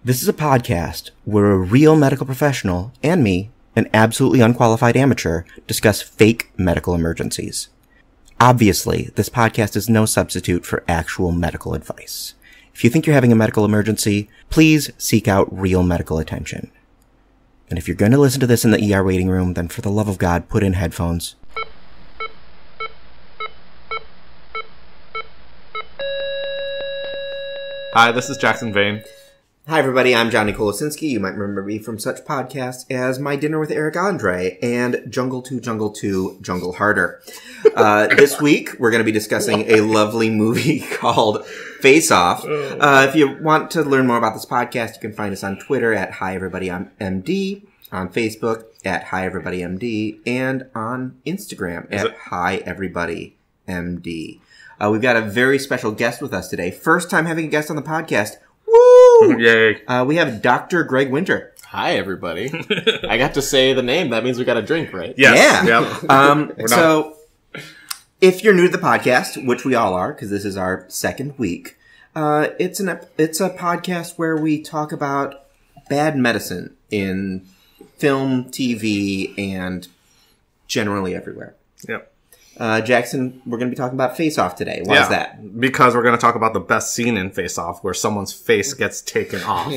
This is a podcast where a real medical professional and me, an absolutely unqualified amateur, discuss fake medical emergencies. Obviously, this podcast is no substitute for actual medical advice. If you think you're having a medical emergency, please seek out real medical attention. And if you're going to listen to this in the ER waiting room, then for the love of God, put in headphones. Hi, this is Jackson Vane. Hi everybody, I'm Johnny Kolasinski. You might remember me from such podcasts as My Dinner with Eric Andre and Jungle 2, Jungle 2, Jungle Harder. This week, we're going to be discussing a lovely movie called Face Off. If you want to learn more about this podcast, you can find us on Twitter at HiEverybodyMD, on Facebook at HiEverybodyMD, and on Instagram at HiEverybodyMD. We've got a very special guest with us today. First time having a guest on the podcast. Woo! Yay. We have Dr. Greg Winter. Hi, everybody. I got to say the name. That means we got a drink, right? Yes. Yeah. Yep. So, if you're new to the podcast, which we all are, because this is our second week, it's a podcast where we talk about bad medicine in film, TV, and generally everywhere. Yep. Jackson, we're going to be talking about Face Off today. Why is that? Because we're going to talk about the best scene in Face Off, where someone's face gets taken off.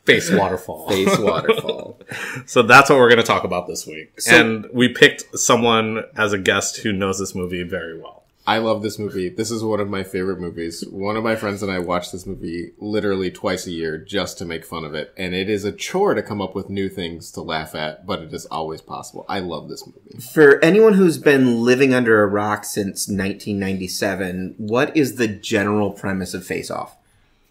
Face waterfall. Face waterfall. So that's what we're going to talk about this week. So, and we picked someone as a guest who knows this movie very well. I love this movie. This is one of my favorite movies. One of my friends and I watch this movie literally twice a year just to make fun of it. And it is a chore to come up with new things to laugh at, but it is always possible. I love this movie. For anyone who's been living under a rock since 1997, what is the general premise of Face Off?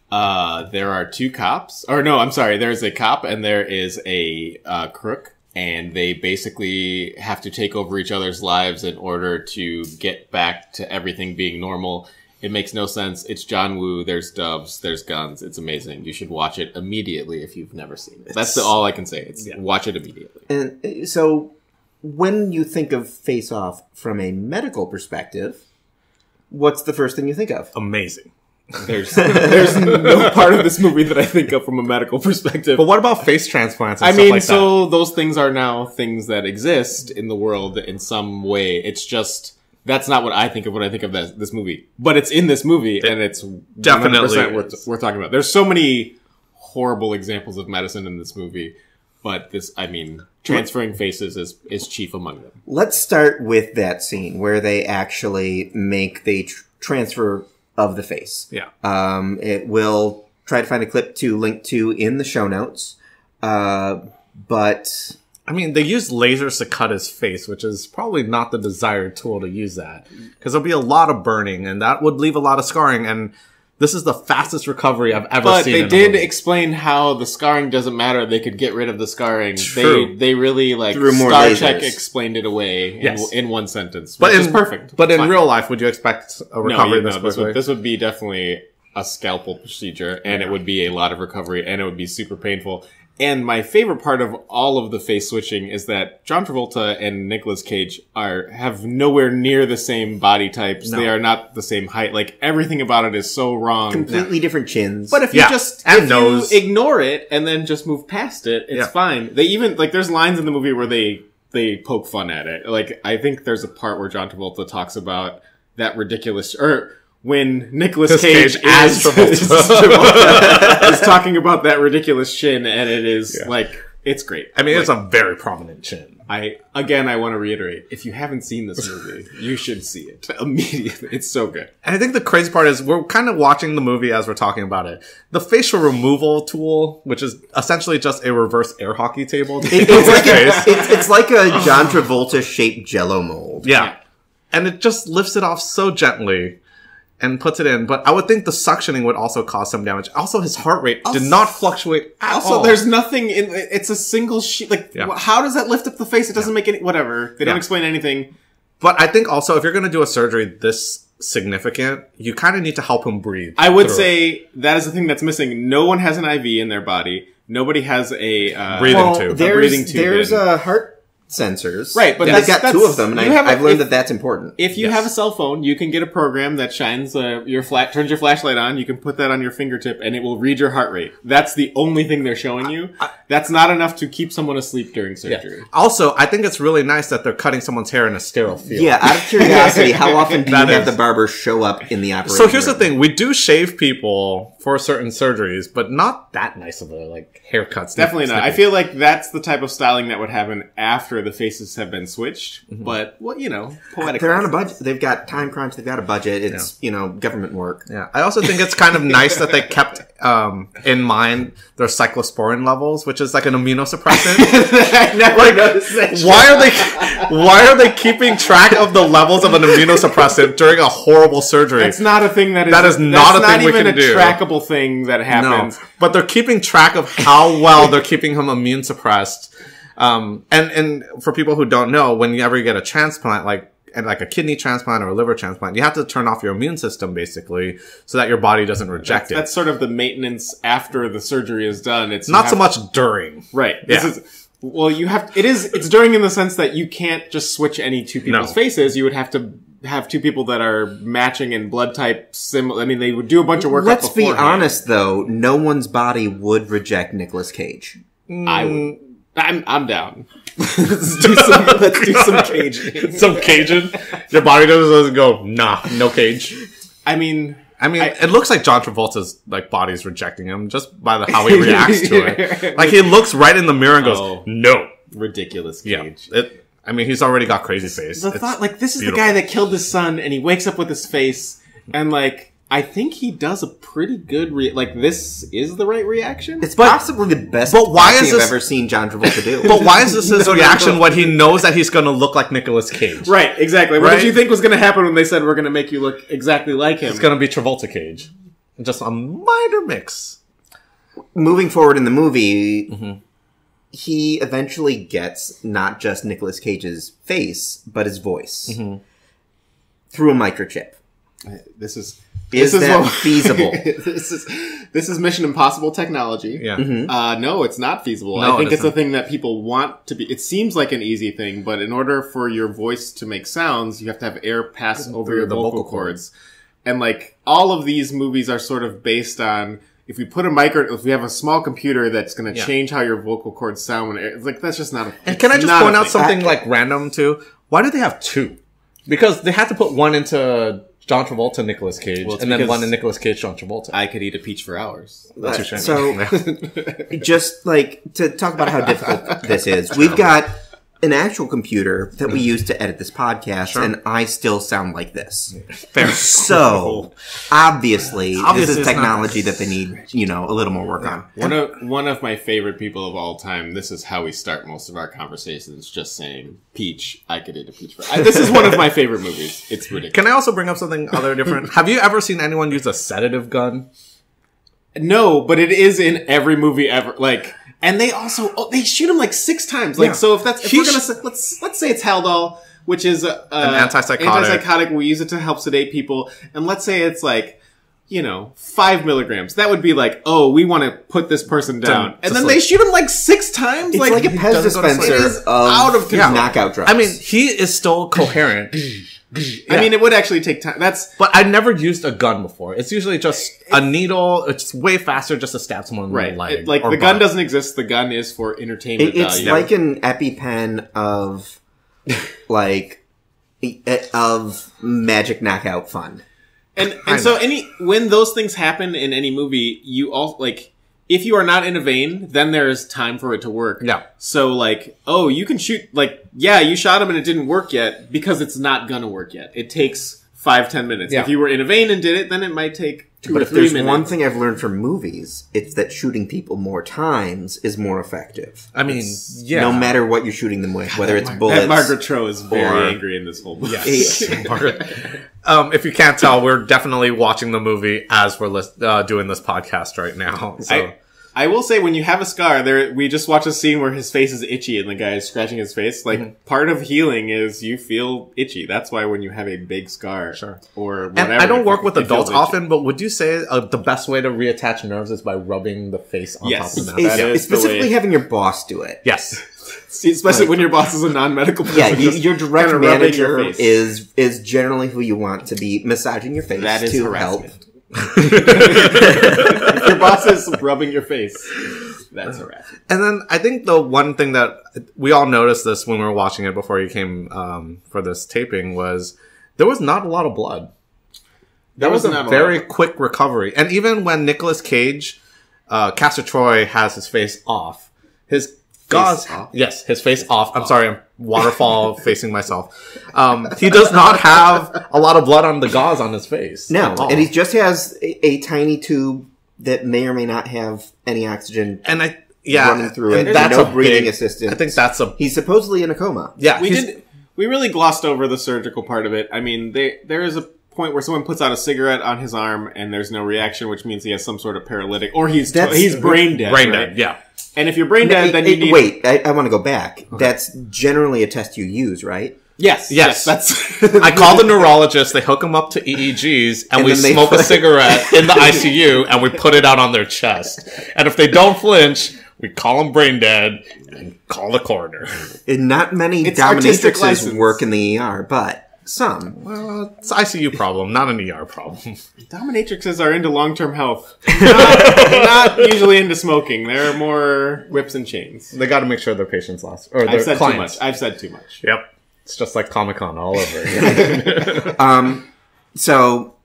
There are two cops. Or no, I'm sorry. There's a cop and there is a crook. And they basically have to take over each other's lives in order to get back to everything being normal. It makes no sense. It's John Woo. There's doves. There's guns. It's amazing. You should watch it immediately if you've never seen it. That's all I can say. Watch it immediately. And so, when you think of Face Off from a medical perspective, what's the first thing you think of? Amazing. There's no part of this movie that I think of from a medical perspective. But what about face transplants and stuff like that? Those things are now things that exist in the world in some way. It's just, that's not what I think of when I think of this movie. But it's in this movie, and it's definitely 100% worth talking about. There's so many horrible examples of medicine in this movie, but transferring faces is chief among them. Let's start with that scene where they actually make the transfer of the face. Yeah. It will try to find a clip to link to in the show notes. But they use lasers to cut his face, which is probably not the desired tool to use that. Because there'll be a lot of burning, and that would leave a lot of scarring, and this is the fastest recovery I've ever seen. But they did explain how the scarring doesn't matter. They could get rid of the scarring. True. They really, through more Star lasers. Trek explained it away in one sentence. But it's perfect. But in real life, would you expect a recovery this quickly? This would be definitely a scalpel procedure, and it would be a lot of recovery, and it would be super painful. And my favorite part of all of the face switching is that John Travolta and Nicolas Cage have nowhere near the same body types. No. They are not the same height. Like, everything about it is so wrong. Completely different chins. But if you ignore it and then just move past it, it's fine. They even, there's lines in the movie where they poke fun at it. Like, I think there's a part where John Travolta talks about that ridiculous, when Nicolas Cage as Travolta is talking about that ridiculous chin, and it is it's great. It's a very prominent chin. I want to reiterate, if you haven't seen this movie, you should see it immediately. It's so good. And I think the crazy part is we're kind of watching the movie as we're talking about it. The facial removal tool, which is essentially just a reverse air hockey table. It's like a John Travolta shaped Jell-O mold. Yeah. And it just lifts it off so gently and puts it in. But I would think the suctioning would also cause some damage. Also, his heart rate did not fluctuate at all. There's nothing in it's a single sheet. How does that lift up the face? It doesn't make any, whatever. They don't explain anything. But I think also, if you're going to do a surgery this significant, you kind of need to help him breathe. I would say that is the thing that's missing. No one has an IV in their body. Nobody has a breathing tube. There's a heart sensors. Right, but they've got two of them, and I've learned that that's important. If you have a cell phone, you can get a program that shines turns your flashlight on. You can put that on your fingertip, and it will read your heart rate. That's the only thing they're showing you. That's not enough to keep someone asleep during surgery. Yeah. Also, I think it's really nice that they're cutting someone's hair in a sterile field. Yeah, out of curiosity, how often do you have the barber show up in the operation So here's room? the thing. We do shave people for certain surgeries, but not that nice of a, haircuts. Definitely not. I feel like that's the type of styling that would happen after the faces have been switched. Mm-hmm. But, poetic. They're on a budget. They've got time crunch. They've got a budget. It's, government work. Yeah. I also think it's kind of nice that they kept in mind their cyclosporin levels, which is like an immunosuppressant. I never noticed that. Why are they keeping track of the levels of an immunosuppressant during a horrible surgery? It's not a thing that is not a thing we can do. Trackable thing that happens. No, but they're keeping track of how well they're keeping him immune suppressed. And for people who don't know, whenever you get a transplant, like a kidney transplant or a liver transplant, you have to turn off your immune system basically so that your body doesn't reject it. That's sort of the maintenance after the surgery is done. It's not so much during. Right. Yeah. It's during in the sense that you can't just switch any two people's faces. You would have to have two people that are matching in blood type similar. I mean, they would do a bunch of work. Let's be honest, though. No one's body would reject Nicolas Cage. I'm down. Let's do some Cajun. Some Cajun? Your body doesn't go, nah, no Cage. I mean, it looks like John Travolta's body's rejecting him just by how he reacts to it. Like he looks right in the mirror and goes, no. Ridiculous Cage. Yeah. He's already got crazy face. The thought, this is beautiful. The guy that killed his son, and he wakes up with his face, and I think he does a pretty good this is the right reaction. It's possibly the best thing I've ever seen John Travolta do. But why is this his reaction when he knows that he's going to look like Nicolas Cage? Right, exactly. What did you think was going to happen when they said we're going to make you look exactly like him? It's going to be Travolta Cage. Just a minor mix. Moving forward in the movie, he eventually gets not just Nicolas Cage's face, but his voice through a microchip. Is that feasible? This is Mission Impossible technology. Yeah. No, it's not feasible. No, I think it's a thing that people want to be. It seems like an easy thing, but in order for your voice to make sounds, you have to have air pass over your vocal cords. And all of these movies are sort of based on if we have a small computer that's going to change how your vocal cords sound when it's that's just not. And can I just point out something random too? Why do they have two? Because they had to put one into John Travolta, Nicolas Cage, and then one in Nicolas Cage, John Travolta. I could eat a peach for hours. That's your shame. So, just to talk about how difficult this is, we've got an actual computer that we use to edit this podcast, and I still sound like this. Fair. So, obviously, this is technology that they need, a little more work on. One of my favorite people of all time, this is how we start most of our conversations, just saying, peach, I could eat a peach. This is one of my favorite movies. It's ridiculous. Can I also bring up something other different? Have you ever seen anyone use a sedative gun? No, but it is in every movie ever. And they also they shoot him 6 times. So if we're gonna say, let's say it's Haldol, which is an antipsychotic. We use it to help sedate people, and let's say it's 5 milligrams. That would be we want to put this person down, and then they shoot him 6 times. It's like a Pez dispenser out of control. Knockout drugs. I mean, he is still coherent. I mean, it would actually take time. But I never used a gun before. It's usually just a needle. It's way faster just to stab someone in the leg. The gun doesn't exist. The gun is for entertainment value. It's like an EpiPen of of magic knockout fun. And so when those things happen in any movie, you all if you are not in a vein, then there is time for it to work. Yeah. So you can shoot you shot him and it didn't work yet because it's not gonna work yet. It takes 5-10 minutes. Yeah. If you were in a vein and did it, then it might take 2 or 3 minutes. But if there's one thing I've learned from movies, it's that shooting people more times is more effective. I mean, no matter what you're shooting them with, whether it's bullets. That Margaret Cho is very angry in this whole movie. Yes. Margaret. If you can't tell, we're definitely watching the movie as we're doing this podcast right now. So. I will say, when you have a scar, we just watched a scene where his face is itchy and the guy is scratching his face. Part of healing is you feel itchy. That's why when you have a big scar or whatever. And I don't work with adults often, but would you say the best way to reattach nerves is by rubbing the face on top of the mask? Specifically having your boss do it. Yes. See, especially when your boss is a non-medical person. Yeah, your direct kinda rubbing manager your face. is generally who you want to be massaging your face That is to harassment. help. If your boss is rubbing your face, that's harassment. And then I think the one thing that we all noticed this when we were watching it before you came for this taping was there was not a lot of blood. There was a very quick recovery. And even when Nicolas Cage, Castor Troy has his face off, his gauze, yes, his face off. I'm sorry, I'm waterfall facing myself. He does not have a lot of blood on the gauze on his face. No, and he just has a tiny tube that may or may not have any oxygen and running through it. That's no a breathing big, assistance. I think that's a... He's supposedly in a coma. Yeah, We really glossed over the surgical part of it. I mean, there is a point where someone puts out a cigarette on his arm and there's no reaction, which means he has some sort of paralytic, or he's brain dead. Brain right? dead, yeah. And if you're brain dead, then you need... Wait, I want to go back. Okay. That's generally a test you use, right? Yes. That's. I call the neurologist. They hook them up to EEGs, and we smoke a cigarette in the ICU, and we put it out on their chest. And if they don't flinch, we call them brain dead and call the coroner. And not many dominatrixes work in the ER, but some. Well, it's an ICU problem, not an ER problem. Dominatrixes are into long-term health. Not usually into smoking. They're more whips and chains. They got to make sure their patients last. Or their I've said clients. too much. I've said too much. Yep. It's just like Comic-Con all over again. So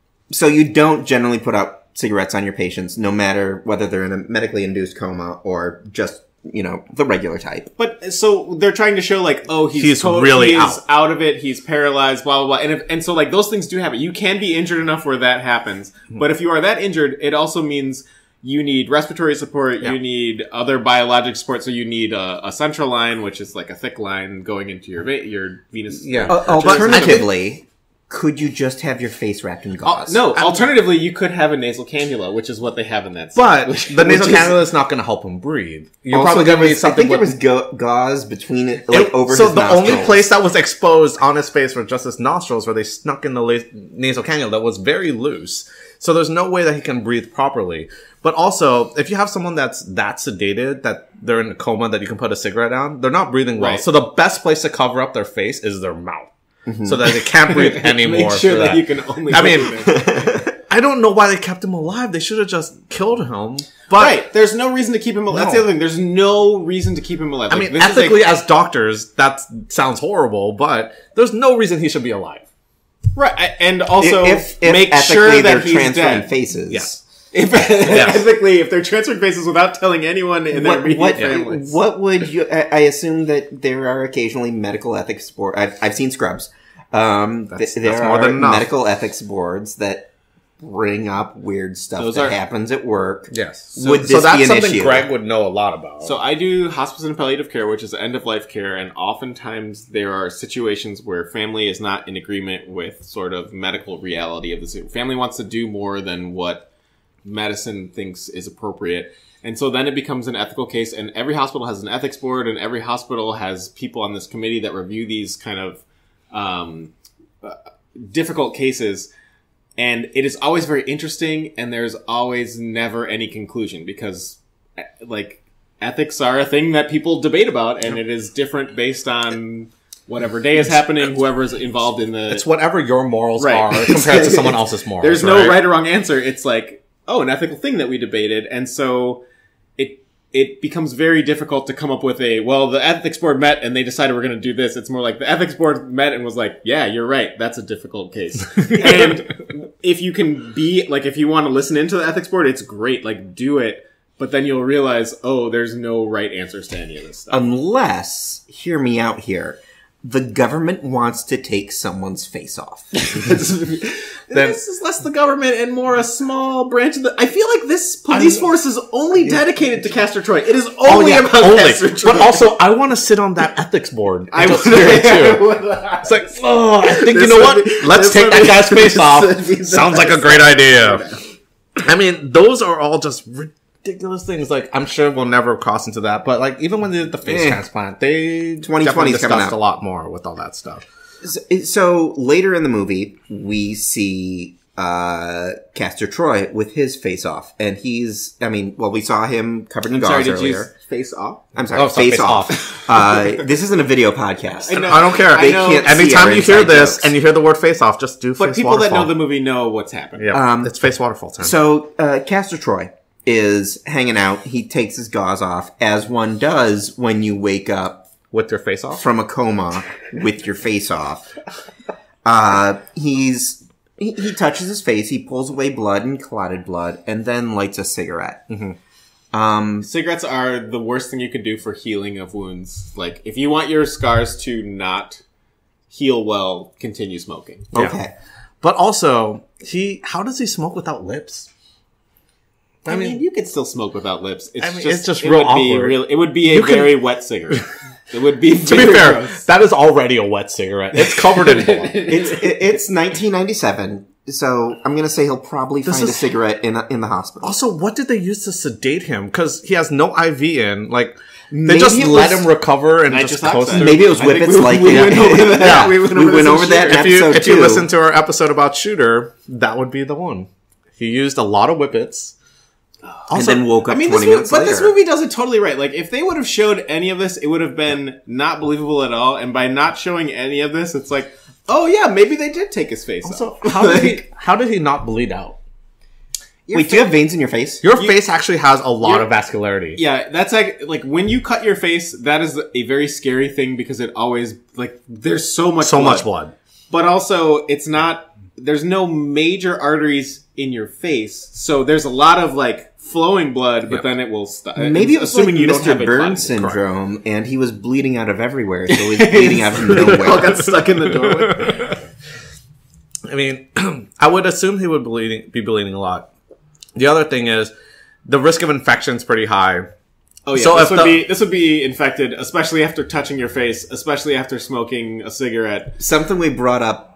you don't generally put out cigarettes on your patients, no matter whether they're in a medically induced coma or just, the regular type. But so they're trying to show like, oh, he's really out of it. He's paralyzed, blah, blah, blah. And so like those things do happen. You can be injured enough where that happens. But if you are that injured, it also means you need respiratory support. Yeah. You need other biologic support. So you need a central line, which is like a thick line going into your venous. Yeah. Alternatively, could you just have your face wrapped in gauze? No. Alternatively, you could have a nasal cannula, which is what they have in that. But the nasal cannula is not going to help him breathe. You're probably going to need something. I think there was gauze between it, over his nostrils. So the only place that was exposed on his face were just his nostrils, where they snuck in the nasal cannula that was very loose. So there's no way that he can breathe properly. But also, if you have someone that's that sedated, that they're in a coma, that you can put a cigarette on, they're not breathing well. Right. So the best place to cover up their face is their mouth. Mm-hmm. So that they can't breathe anymore. Make sure that you can only... I don't know why they kept him alive. They should have just killed him. But right. There's no reason to keep him alive. No. That's the other thing. There's no reason to keep him alive. I mean, ethically, as doctors, that sounds horrible, but there's no reason he should be alive. Right. And also, if make sure that he's transferring dead. faces. Yeah. Ethically, if they're transferring faces without telling anyone in their immediate families. What would you... I assume that there are occasionally medical ethics boards. I've seen Scrubs. That's more than enough. Medical ethics boards that bring up weird stuff happens at work. Yes. So that's be something issue? Greg would know a lot about. So I do hospice and palliative care, which is end-of-life care, and oftentimes there are situations where family is not in agreement with sort of medical reality of the situation. Family wants to do more than what medicine thinks is appropriate. And so then it becomes an ethical case, and every hospital has an ethics board, and every hospital has people on this committee that review these kind of difficult cases. And it is always very interesting, and there's always never any conclusion, because like ethics are a thing that people debate about, and it is different based on whatever day is happening, whoever's involved in the... It's whatever your morals are compared to someone else's morals. There's no right or wrong answer. It's like, an ethical thing that we debated. And so it becomes very difficult to come up with the ethics board met and they decided we're going to do this. It's more like the ethics board met and was like, yeah, you're right. That's a difficult case. And if you can if you want to listen into the ethics board, it's great. Like, do it. But then you'll realize, there's no right answers to any of this stuff. Unless, hear me out here, the government wants to take someone's face off. This is less the government and more a small branch of the... I feel like this police force is only dedicated to Castor Troy. It is only about Castor Troy. But also, I want to sit on that ethics board. I would hear it too. It's like, I think, you know what? Let's take that guy's face off. Sounds like a great idea. I mean, those are all just ridiculous things. Like, I'm sure we'll never cross into that. But like, even when they did the face transplant, they 2020 discussed a lot more with all that stuff. So later in the movie, we see Castor Troy with his face off. And he's, we saw him covered in gauze earlier. Face off? I'm sorry, face off. This isn't a video podcast. I don't care. They can't see Anytime our you hear inside this jokes. and you hear the word face off, just do But face people waterfall. that know the movie know what's happening. Yeah, it's face waterfall time. So, Castor Troy is hanging out. He takes his gauze off, as one does when you wake up With your face off? from a coma with your face off. He touches his face, he pulls away blood and clotted blood, and then lights a cigarette. Cigarettes are the worst thing you can do for healing of wounds. Like, if you want your scars to not heal well, continue smoking. Okay. But also, how does he smoke without lips? I mean, you could still smoke without lips. It's just real awkward. It would be a very wet cigarette. It would be To be fair, that is already a wet cigarette. It's covered in blood. It's 1997, so I'm gonna say he'll probably find a cigarette in the hospital. Also, what did they use to sedate him? Because he has no IV in. Like, they Maybe just it let was him recover and nitrous just coast oxide. through. Maybe it was whippets like we went over that. Yeah, We went over that in If episode you 2. listen to our episode about Shooter, that would be the one. He used a lot of whippets. And then woke up 20 this minutes later. this movie does it totally right. Like, if they would have showed any of this, it would have been not believable at all. And by not showing any of this, it's like, oh yeah, maybe they did take his face off. So how did he not bleed out? Wait, do you have veins in your face? Your face actually has a lot of vascularity. Yeah, that's like when you cut your face, that is a very scary thing because it always, like, there's so much blood. But also, it's not, there's no major arteries in your face. So there's a lot of, like, flowing blood, but then it will stop. Maybe it was assuming like you don't have Mr. a Burns clot. syndrome, and he was bleeding out of everywhere, so he's bleeding out of nowhere. Got stuck in the doorway. I mean, I would assume he would be bleeding a lot. The other thing is, the risk of infection is pretty high. Oh yeah, So this would be infected, especially after touching your face, especially after smoking a cigarette. Something we brought up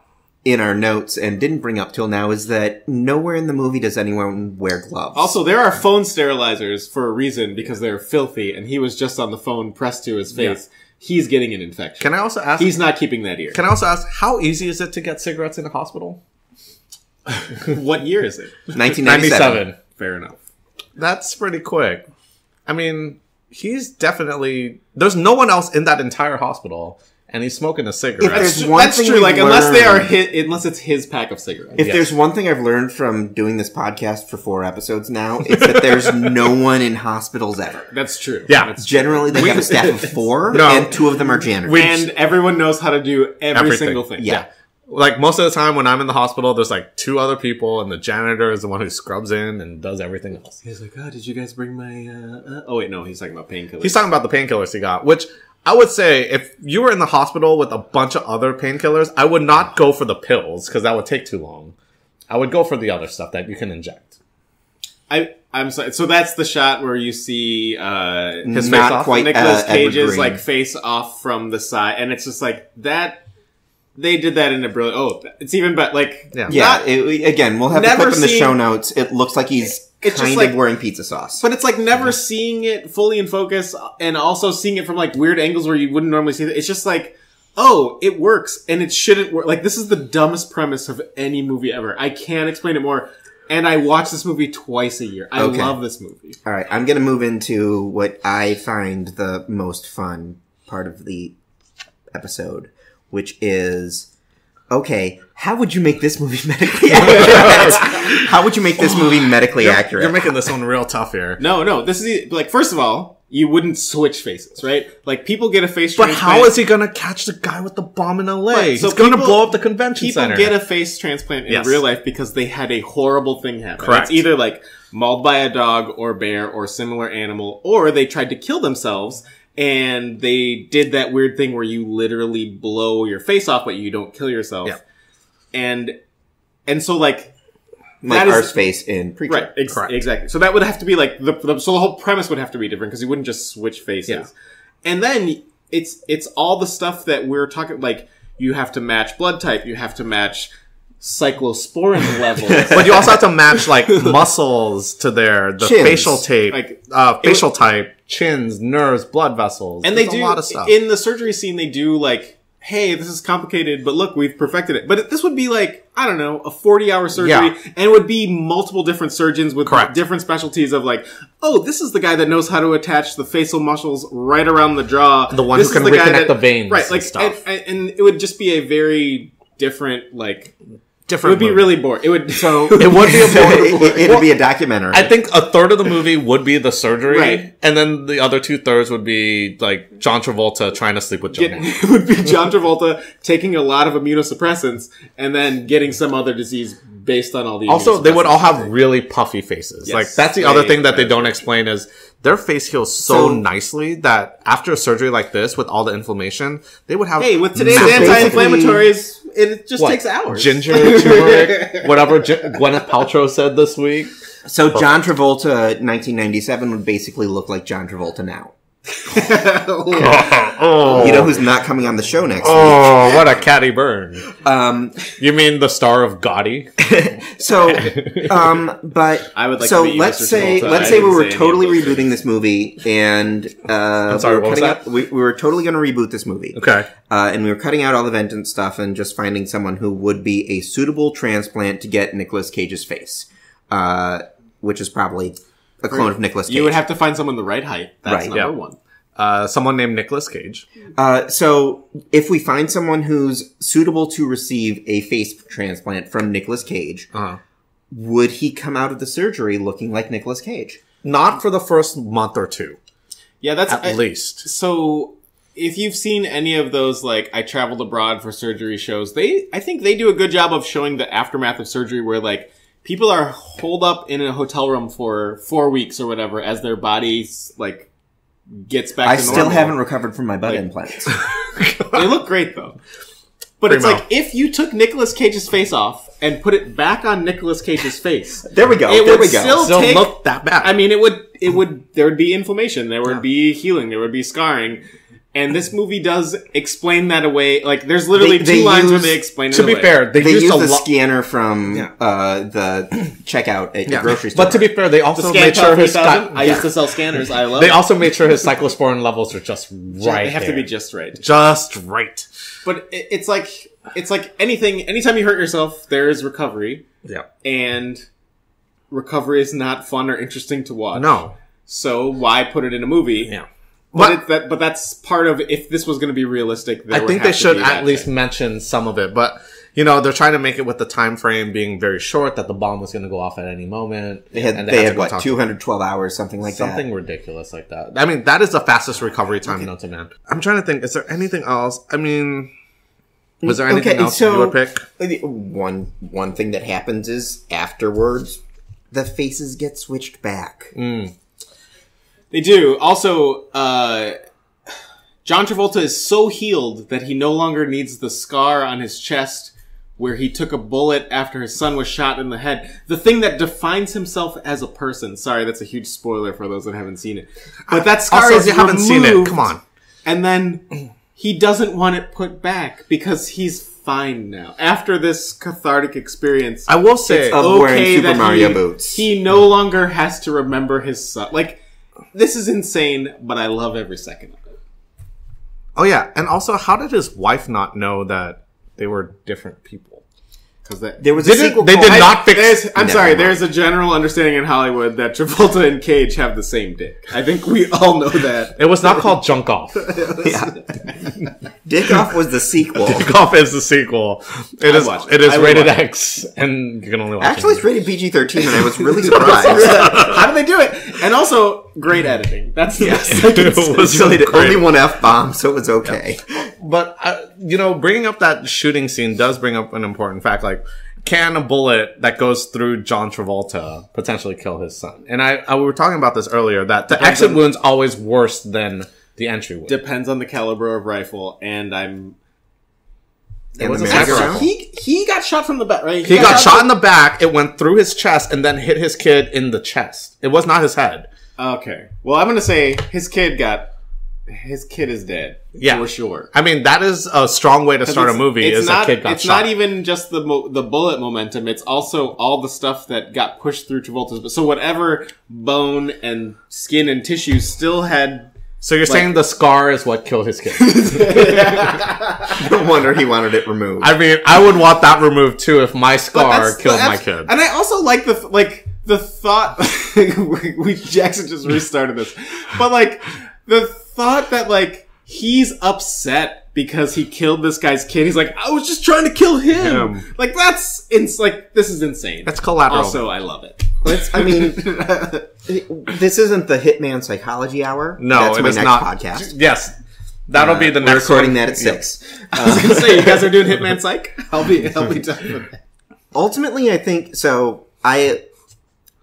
in our notes and didn't bring up till now is that nowhere in the movie does anyone wear gloves. Also, there are phone sterilizers for a reason because they're filthy, and he was just on the phone pressed to his face. Yeah. He's getting an infection. Can I also ask? He's not keeping that ear. Can I also ask, how easy is it to get cigarettes in a hospital? What year is it? 1997. Fair enough. That's pretty quick. I mean, he's definitely... There's no one else in that entire hospital, and he's smoking a cigarette. That's true. Like, unless it's his pack of cigarettes. If there's one thing I've learned from doing this podcast for 4 episodes now, it's that there's no one in hospitals ever. That's true. Yeah. That's true. Generally, they have a staff of 4, No. and 2 of them are janitors. And everyone knows how to do every single thing. Yeah. Like, most of the time when I'm in the hospital, there's like 2 other people, and the janitor is the one who scrubs in and does everything else. He's like, oh, did you guys bring my... Oh, wait, no, he's talking about painkillers. He's talking about the painkillers he got, which... I would say if you were in the hospital with a bunch of other painkillers, I would not go for the pills because that would take too long. I would go for the other stuff that you can inject. I'm sorry. So that's the shot where you see His face Not off. quite Nicolas Edward Cage's Green. like face off from the side, and it's just like that. They did that in a brilliant. Oh, it's even better. Like Yeah, again, we'll have a never clip in the seen- show notes. It looks like he's It's kind just like- of wearing pizza sauce. But it's like never seeing it fully in focus and also seeing it from like weird angles where you wouldn't normally see it. It's just like, oh, it works and it shouldn't work. Like, this is the dumbest premise of any movie ever. I can't explain it more. And I watch this movie twice a year. I love this movie. All right, I'm going to move into what I find the most fun part of the episode, which is... Okay, how would you make this movie medically accurate? How would you make this movie medically accurate? You're making this one real tough here. No, this is like, first of all, you wouldn't switch faces, right? Like, people get a face But transplant. how is he going to catch the guy with the bomb in LA? Right, so He's going to people- blow up the convention center. People get a face transplant in Yes. real life because they had a horrible thing happen. Correct. It's either like mauled by a dog or bear or similar animal, or they tried to kill themselves and they did that weird thing where you literally blow your face off, but you don't kill yourself. Yeah. And so like like that our is face in Preacher. right, Correct. exactly. So that would have to be like so the whole premise would have to be different because you wouldn't just switch faces. Yeah. And then it's all the stuff that we're talking, like you have to match blood type, you have to match cyclosporin levels. But you also have to match like muscles to the Chins. facial tape, Like, facial type, chins, nerves, blood vessels. And There's they do a lot of stuff. in the surgery scene. They do like hey, this is complicated, but look, we've perfected it. But this would be like, I don't know, a 40-hour surgery, and it would be multiple different surgeons with different specialties of like, oh, this is the guy that knows how to attach the facial muscles right around the jaw. The one who can reconnect the veins, right? Like, and stuff. And it would just be a very different, like. Different. It would be really boring. It would be It'd be a documentary. I think a third of the movie would be the surgery, right. And then the other 2/3 would be like John Travolta trying to sleep with Joan. It would be John Travolta taking a lot of immunosuppressants and then getting some other disease based on all the. Also, they would all have really puffy faces. Yes. Like that's the other thing that they don't explain is their face heals so nicely that after a surgery like this, with all the inflammation, they would have. Hey, with today's anti-inflammatories, it just takes hours. Ginger, turmeric, whatever Gwyneth Paltrow said this week. So John Travolta, 1997, would basically look like John Travolta now. You know who's not coming on the show next week? Oh, what a catty burn. You mean the star of Gotti? But I would like so to be let's Mr. say Travolta. let's say we were totally rebooting this movie, and I'm sorry, what was that? we were totally going to reboot this movie. Okay. And we were cutting out all the Vengeance stuff and just finding someone who would be a suitable transplant to get Nicolas Cage's face, which is probably a clone of Nicolas Cage. You would have to find someone the right height. That's number one. Someone named Nicolas Cage. So if we find someone who's suitable to receive a face transplant from Nicolas Cage, would he come out of the surgery looking like Nicolas Cage? Not for the first month or two. Yeah, that's at least. So if you've seen any of those, like, I traveled abroad for surgery shows, I think they do a good job of showing the aftermath of surgery where, like, people are holed up in a hotel room for 4 weeks or whatever as their bodies, like, gets back to normal. I still haven't recovered from my butt implants. They look great, though. But it's like, if you took Nicolas Cage's face off and put it back on Nicolas Cage's face. There we go. It there would we go. still take, look that bad. I mean, there would be inflammation. There would be healing. There would be scarring. And this movie does explain that away. Like, there's literally two lines where they explain it away. To be fair, they use the scanner from the checkout at the grocery store. But to be fair, they also made sure his... I used to sell scanners. I love it. They also made sure his cyclosporin levels are just right. They have to be just right. Just right. But it's like anything. Anytime you hurt yourself, there is recovery. Yeah. And recovery is not fun or interesting to watch. No. So why put it in a movie? Yeah. But that's part of, if this was going to be realistic, I think they should at least mention some of it. But, you know, they're trying to make it with the time frame being very short, that the bomb was going to go off at any moment. They had what, 212 hours, something like that? Something ridiculous like that. I mean, that is the fastest recovery time known to man. I'm trying to think, is there anything else? I mean, was there anything else you would pick? One thing that happens is, afterwards, the faces get switched back. They do. Also, John Travolta is so healed that he no longer needs the scar on his chest where he took a bullet after his son was shot in the head. The thing that defines himself as a person. Sorry, that's a huge spoiler for those that haven't seen it. But that scar is removed. You haven't seen it. Come on. And then he doesn't want it put back because he's fine now. After this cathartic experience, I will say, it's wearing Super Mario boots. He no longer has to remember his son. Like, this is insane, but I love every second of it. Oh, yeah. And also, how did his wife not know that they were different people? Because there was a sequel. They did not fix. I'm sorry. There's a general understanding in Hollywood that Travolta and Cage have the same dick. I think we all know that. It was not called Junk Off. Dick Off was the sequel. Dick Off is the sequel. It is rated X, and you can only watch it. Actually, it's rated PG-13, and I was really surprised. How did they do it? And also, great editing. That's the best. It was really only one F-bomb, so it was okay. Yeah. But, you know, bringing up that shooting scene does bring up an important fact. Like, can a bullet that goes through John Travolta potentially kill his son? And we were talking about this earlier, that the exit wound's always worse than the entry wound. Depends on the caliber of rifle, and It was a sniper rifle. He got shot from the back, right? He got shot in the back, it went through his chest, and then hit his kid in the chest. It was not his head. Okay. Well, I'm gonna say his kid is dead. Yeah. For sure. I mean, that is a strong way to start a movie, is a kid got shot. It's not even just the bullet momentum, it's also all the stuff that got pushed through Travolta's... So whatever bone and skin and tissue still had So you're saying the scar is what killed his kid? No wonder he wanted it removed. I mean, I would want that removed too if my scar killed my kid. And I also like the thought. Jackson just restarted this, but like the thought that like he's upset because he killed this guy's kid. He's like, I was just trying to kill him. Like this is insane. That's collateral. Also, I love it. I mean, this isn't the Hitman Psychology Hour. No, that's my it is next not. podcast. Yes, that'll be the We're next recording one. that at 6. I was gonna say, you guys are doing Hitman Psych. I'll be done with that. Ultimately, I think so.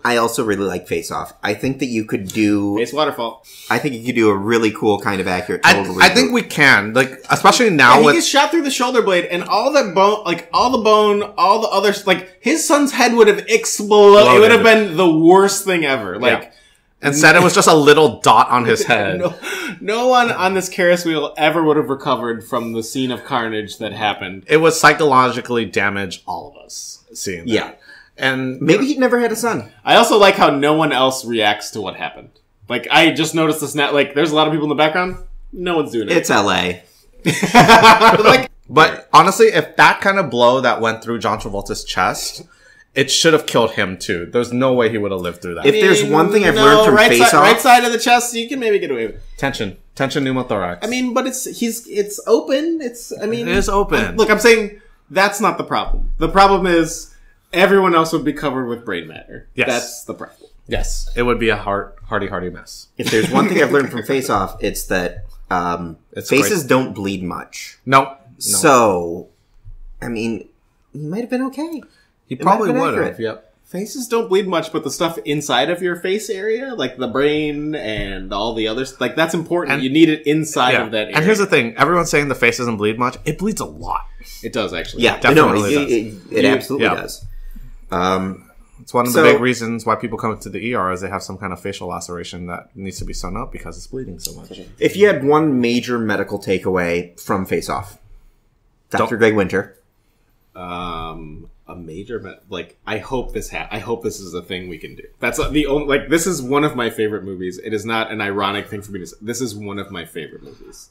I also really like Face Off. I think that you could do. Face Waterfall. I think you could do a really cool kind of accurate. I think we can, like, especially now He with gets shot through the shoulder blade, and all that bone, like all the bone, all the other, like his son's head would have exploded. It would have been the worst thing ever. Like, instead, it was just a little dot on his head. No one on this Ferris wheel ever would have recovered from the scene of carnage that happened. It would psychologically damage all of us seeing that. Yeah. And maybe he'd never had a son. I also like how no one else reacts to what happened. Like, I just noticed this now. Like, there's a lot of people in the background. No one's doing it. It's LA. But honestly, if that kind of blow that went through John Travolta's chest, it should have killed him too. There's no way he would have lived through that. If there's one thing I've learned from Face Off, right side of the chest, you can maybe get away with it. Tension pneumothorax. I mean, but it's open. It is open. Look, I'm saying that's not the problem. The problem is everyone else would be covered with brain matter. Yes. That's the problem. Yes. It would be a hardy mess. if there's one thing I've learned from Face Off, it's that faces don't bleed much. No. So, I mean, he might have been okay. He probably might have been would have. accurate. Yep. Faces don't bleed much, but the stuff inside of your face area, like the brain and all the others, like that's important. And you need it inside of that area. And here's the thing. Everyone's saying the face doesn't bleed much. It bleeds a lot. It does, actually. Yeah, definitely it absolutely does. It's one of the big reasons why people come to the ER is they have some kind of facial laceration that needs to be sewn up because it's bleeding so much. If you had one major medical takeaway from Face Off, Dr. Greg Winter. A major, I hope this is a thing we can do. That's the only, this is one of my favorite movies. It is not an ironic thing for me to say. This is one of my favorite movies.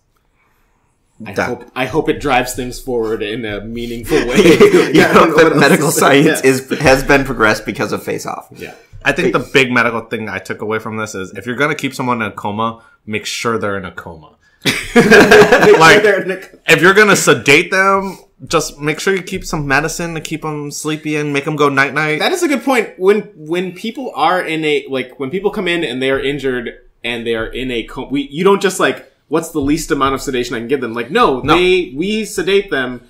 I hope it drives things forward in a meaningful way. That medical science has been progressed because of Face Off. Yeah. I think the big medical thing I took away from this is if you're going to keep someone in a coma, make sure they're in a coma. If you're going to sedate them, just make sure you keep some medicine to keep them sleepy and make them go night night. That is a good point. When people are in a, when people come in and they are injured and they are in a coma, you don't just what's the least amount of sedation I can give them? No. We sedate them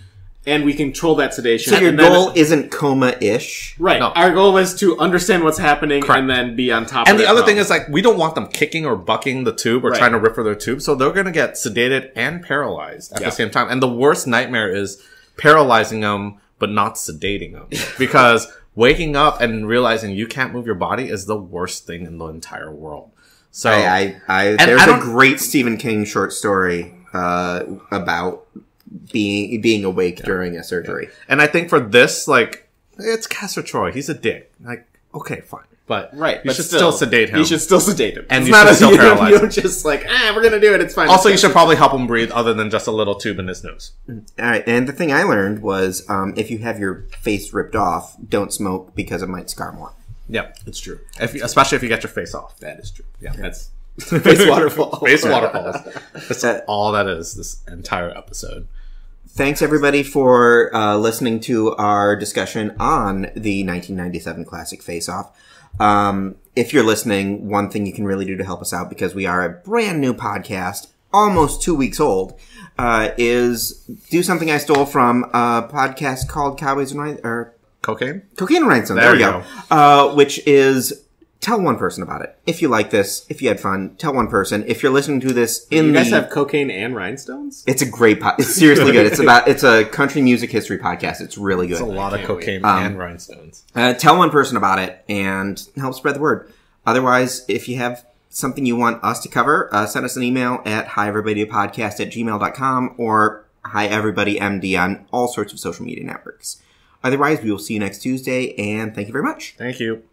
and we control that sedation. So your goal isn't coma-ish? Right. No. Our goal is to understand what's happening and then be on top of it. And the other thing is, we don't want them kicking or bucking the tube or trying to rip for their tube. So they're going to get sedated and paralyzed at the same time. And the worst nightmare is paralyzing them, but not sedating them. Because waking up and realizing you can't move your body is the worst thing in the entire world. So there's a great Stephen King short story about being awake during a surgery. Yeah. And I think for this, it's Castor Troy. He's a dick. Okay, fine. But you should still sedate him. You should still sedate him. And you should still paralyze him. You don't just we're going to do it. It's fine. Also, you should probably help him breathe other than just a little tube in his nose. All right. And the thing I learned was if you have your face ripped off, don't smoke because it might scar more. Yeah, it's true. Especially if you get your face off. That is true. Yeah. That's face waterfall. Face waterfalls. That's all that is, this entire episode. Thanks, everybody, for listening to our discussion on the 1997 classic Face Off. If you're listening, one thing you can really do to help us out, because we are a brand new podcast, almost 2 weeks old, is do something I stole from a podcast called Cowboys and Cocaine and Rhinestones. There we go. Which is tell one person about it. If you like this, if you had fun, tell one person. If you're listening to this you guys have Cocaine and Rhinestones? It's a great it's seriously good. It's a country music history podcast. It's really good. It's a lot of cocaine and rhinestones. Tell one person about it and help spread the word. Otherwise, if you have something you want us to cover, send us an email at hieverybodypodcast@gmail.com or hieverybodymd on all sorts of social media networks. Otherwise, we will see you next Tuesday, and thank you very much. Thank you.